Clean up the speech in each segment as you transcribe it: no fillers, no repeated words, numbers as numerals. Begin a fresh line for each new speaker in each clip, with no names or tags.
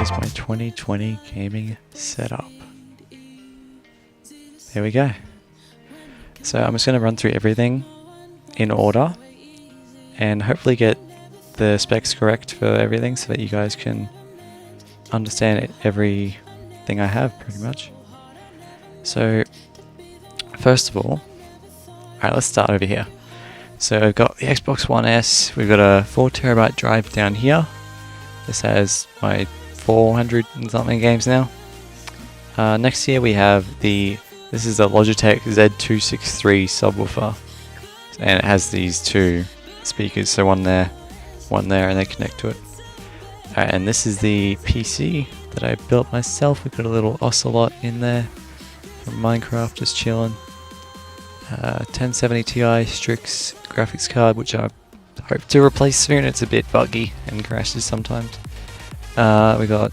is my 2020 gaming setup. There we go. So I'm just going to run through everything in order and hopefully get the specs correct for everything so that you guys can understand everything I have pretty much. So first of all, alright, let's start over here. So I've got the Xbox One S, we've got a 4TB drive down here. This has my 400 and something games now. Next here we have this is a Logitech Z263 subwoofer, and it has these two speakers, so one there, and they connect to it. Alright, and this is the PC that I built myself. We've got a little Ocelot in there from Minecraft, just chilling. 1070 Ti Strix graphics card, which I hope to replace soon. It's a bit buggy and crashes sometimes. We got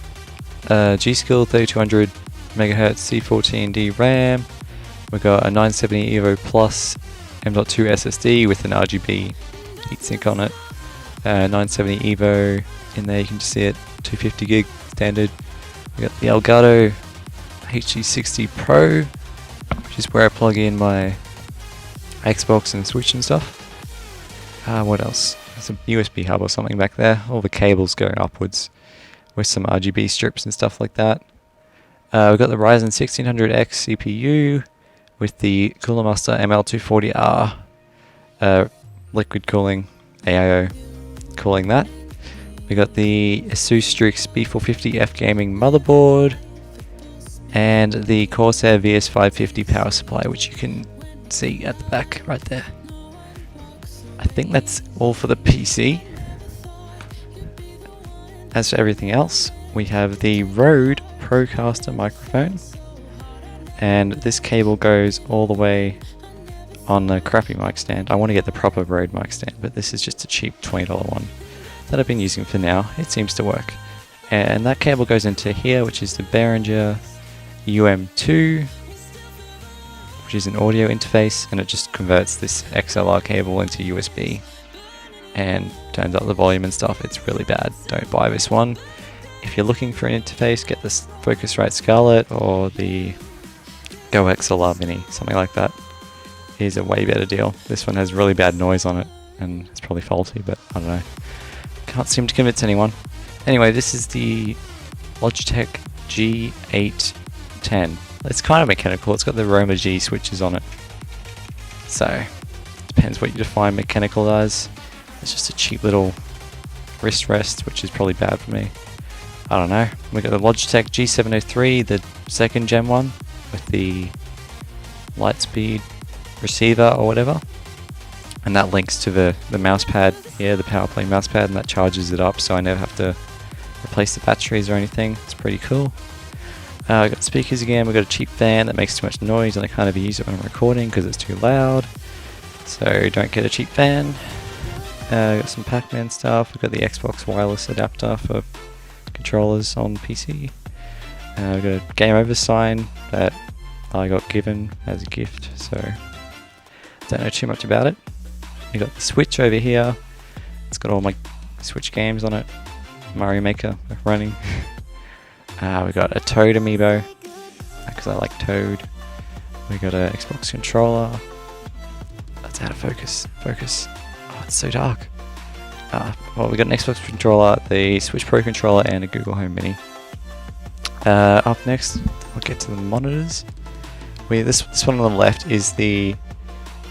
G-Skill 3200 MHz C14D RAM. We got a 970 Evo Plus M.2 SSD with an RGB heatsink on it. 970 Evo in there, you can just see it. 250 gig standard. We got the Elgato HD60 Pro, which is where I plug in my Xbox and Switch and stuff. What else? There's a USB hub or something back there. All the cables going upwards with some RGB strips and stuff like that. We've got the Ryzen 1600X CPU with the Cooler Master ML240R liquid cooling, AIO cooling that. We got the ASUS Strix B450F gaming motherboard and the Corsair VS550 power supply, which you can see at the back right there. I think that's all for the PC. As for everything else, we have the Rode Procaster microphone, and this cable goes all the way on the crappy mic stand. I want to get the proper Rode mic stand, but this is just a cheap $20 one that I've been using for now. It seems to work. And that cable goes into here, which is the Behringer UM2, which is an audio interface, and it just converts this XLR cable into USB and turns up the volume and stuff. It's really bad. Don't buy this one. If you're looking for an interface, get this Focusrite Scarlett or the Go XLR Mini, something like that. Is a way better deal. This one has really bad noise on it, and it's probably faulty, but I don't know. Can't seem to convince anyone. Anyway, this is the Logitech G810. It's kind of mechanical. It's got the Roma G switches on it. So, depends what you define mechanical as. It's just a cheap little wrist rest, which is probably bad for me. I don't know. We got the Logitech G703, the second gen one, with the Lightspeed receiver or whatever. And that links to the mouse pad here, the PowerPlay mouse pad, and that charges it up, so I never have to replace the batteries or anything. It's pretty cool. We've got speakers again. We've got a cheap fan that makes too much noise, and I can't ever use it when I'm recording because it's too loud. So don't get a cheap fan. We've got some Pac-Man stuff. We've got the Xbox wireless adapter for controllers on PC. We've got a Game Over sign that I got given as a gift, so don't know too much about it. We've got the Switch over here. It's got all my Switch games on it. Mario Maker running. We got a Toad amiibo, because I like Toad. We got an Xbox controller. That's out of focus. Focus. Oh, it's so dark. Well, we got an Xbox controller, the Switch Pro controller, and a Google Home Mini. Up next, I'll get to the monitors. This one on the left is the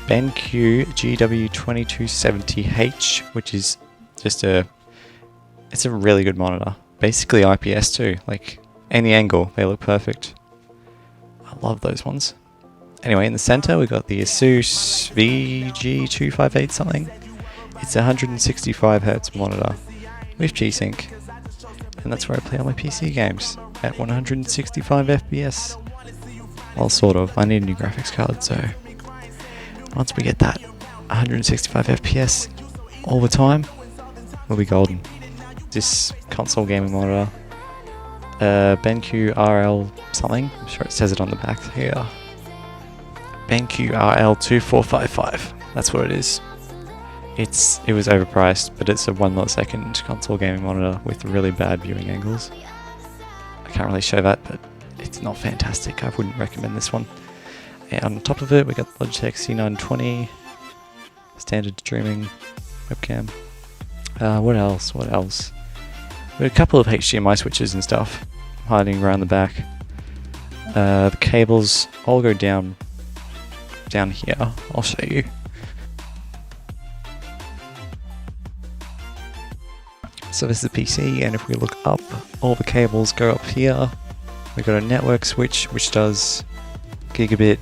BenQ GW2270H, which is just it's a really good monitor. Basically IPS too, like any angle, they look perfect. I love those ones. Anyway, in the center we got the ASUS VG258 something. It's a 165Hz monitor with G-Sync, and that's where I play all my PC games at 165 FPS. Well, sort of. I need a new graphics card, so once we get that 165 FPS all the time, we'll be golden. This console gaming monitor, BenQ RL something, I'm sure it says it on the back here. BenQ RL2455, that's what it is. It was overpriced, but it's a 1 millisecond console gaming monitor with really bad viewing angles. can't really show that, but it's not fantastic. I wouldn't recommend this one. And on top of it, we got the Logitech C920, standard streaming webcam. What else? What else? We got a couple of HDMI switches and stuff hiding around the back. The cables all go down here. I'll show you. So this is the PC, and if we look up, all the cables go up here. We've got a network switch which does gigabit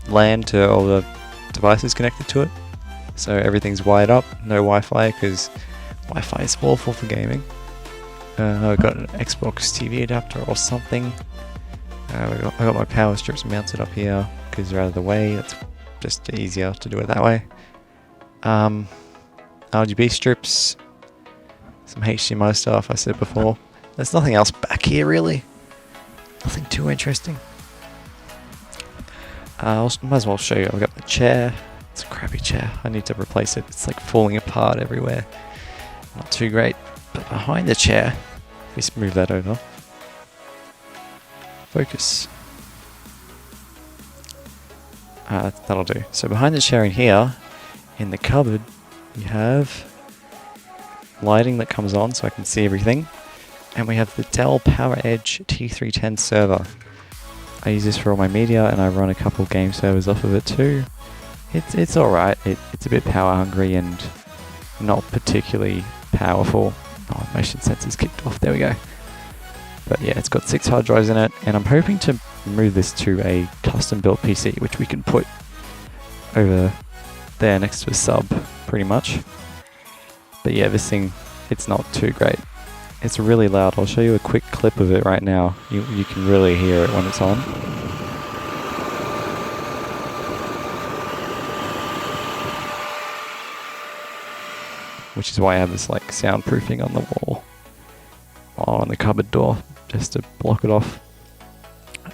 LAN to all the devices connected to it. So everything's wired up, no Wi-Fi, because Wi-Fi is awful for gaming. I've got an Xbox TV adapter or something. I got my power strips mounted up here because they're out of the way. It's just easier to do it that way. RGB strips, some HDMI stuff I said before. There's nothing else back here really. Nothing too interesting. Might as well show you. I've got my chair. It's a crappy chair. I need to replace it. It's like falling apart everywhere. Not too great. But behind the chair, if we move that over. Focus. That'll do. So behind the chair in here, in the cupboard, we have lighting that comes on so I can see everything. And we have the Dell PowerEdge T310 server. I use this for all my media, and I run a couple game servers off of it too. It's alright. It's a bit power hungry and not particularly powerful. Oh, motion sensor's kicked off. There we go. But yeah, it's got 6 hard drives in it, and I'm hoping to move this to a custom built PC, which we can put over there next to a sub, pretty much. But yeah, this thing, it's not too great. It's really loud. I'll show you a quick clip of it right now. You can really hear it when it's on. Which is why I have this like soundproofing on the wall. On the cupboard door, just to block it off.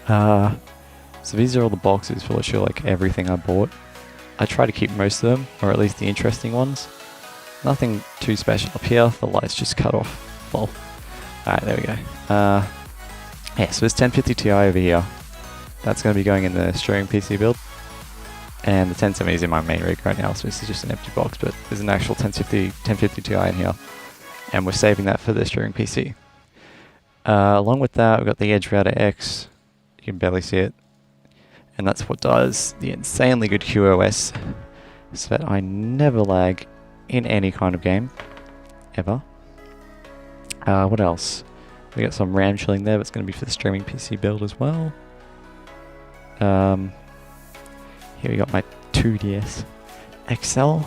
So these are all the boxes for literally like everything I bought. I try to keep most of them, or at least the interesting ones. Nothing too special up here. The lights just cut off. Well, alright, there we go. Yeah, so this 1050 Ti over here, that's going to be going in the streaming PC build. And the 1070 is in my main rig right now, so this is just an empty box, but there's an actual 1050 Ti in here. And we're saving that for the streaming PC. Along with that, we've got the Edge Router X. You can barely see it. And that's what does the insanely good QoS, so that I never lag in any kind of game, ever. What else? We got some RAM chilling there, but it's going to be for the streaming PC build as well. Here we got my 2DS XL.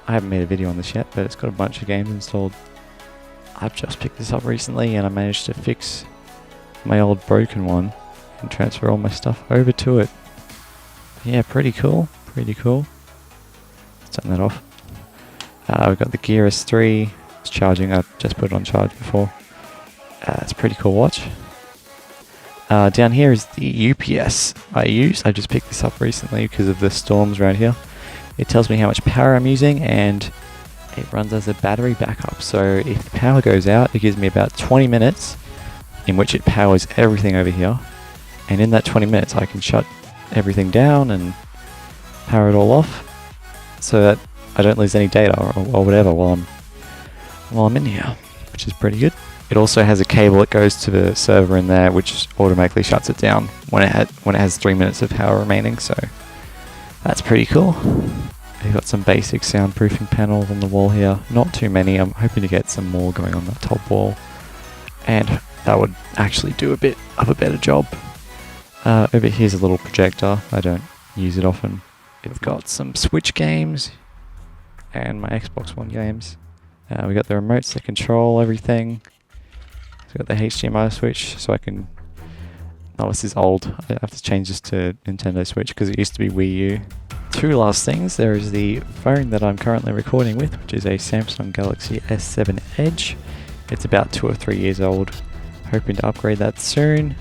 I haven't made a video on this yet, but it's got a bunch of games installed. I've just picked this up recently, and I managed to fix my old broken one and transfer all my stuff over to it. Yeah, pretty cool. Pretty cool. Let's turn that off. We've got the Gear S3. It's charging. I just put it on charge before. It's a pretty cool watch. Down here is the UPS I use. I just picked this up recently because of the storms around here. It tells me how much power I'm using, and it runs as a battery backup. So if the power goes out, it gives me about 20 minutes in which it powers everything over here. And in that 20 minutes, I can shut everything down and power it all off, so that I don't lose any data or whatever while I'm in here, which is pretty good. It also has a cable that goes to the server in there, which automatically shuts it down when it has 3 minutes of power remaining. So that's pretty cool. We've got some basic soundproofing panels on the wall here. Not too many. I'm hoping to get some more going on that top wall, and that would actually do a bit of a better job. Over here's a little projector. I don't use it often. We've got some Switch games and my Xbox One games. We got the remotes that control everything. We've got the HDMI switch, so I can... Oh, this is old. I have to change this to Nintendo Switch because it used to be Wii U. Two last things. There is the phone that I'm currently recording with, which is a Samsung Galaxy S7 Edge. It's about 2 or 3 years old. Hoping to upgrade that soon.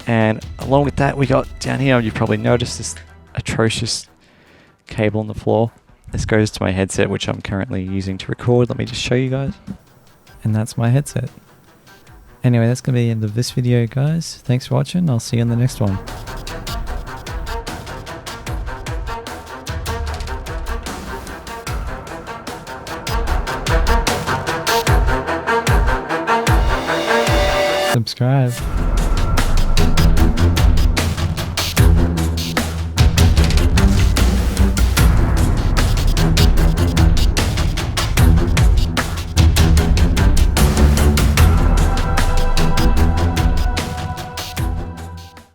And along with that, we got down here, you've probably noticed this atrocious cable on the floor. This goes to my headset, which I'm currently using to record. Let me just show you guys. And that's my headset. Anyway, that's going to be the end of this video, guys. Thanks for watching. I'll see you in the next one. Subscribe.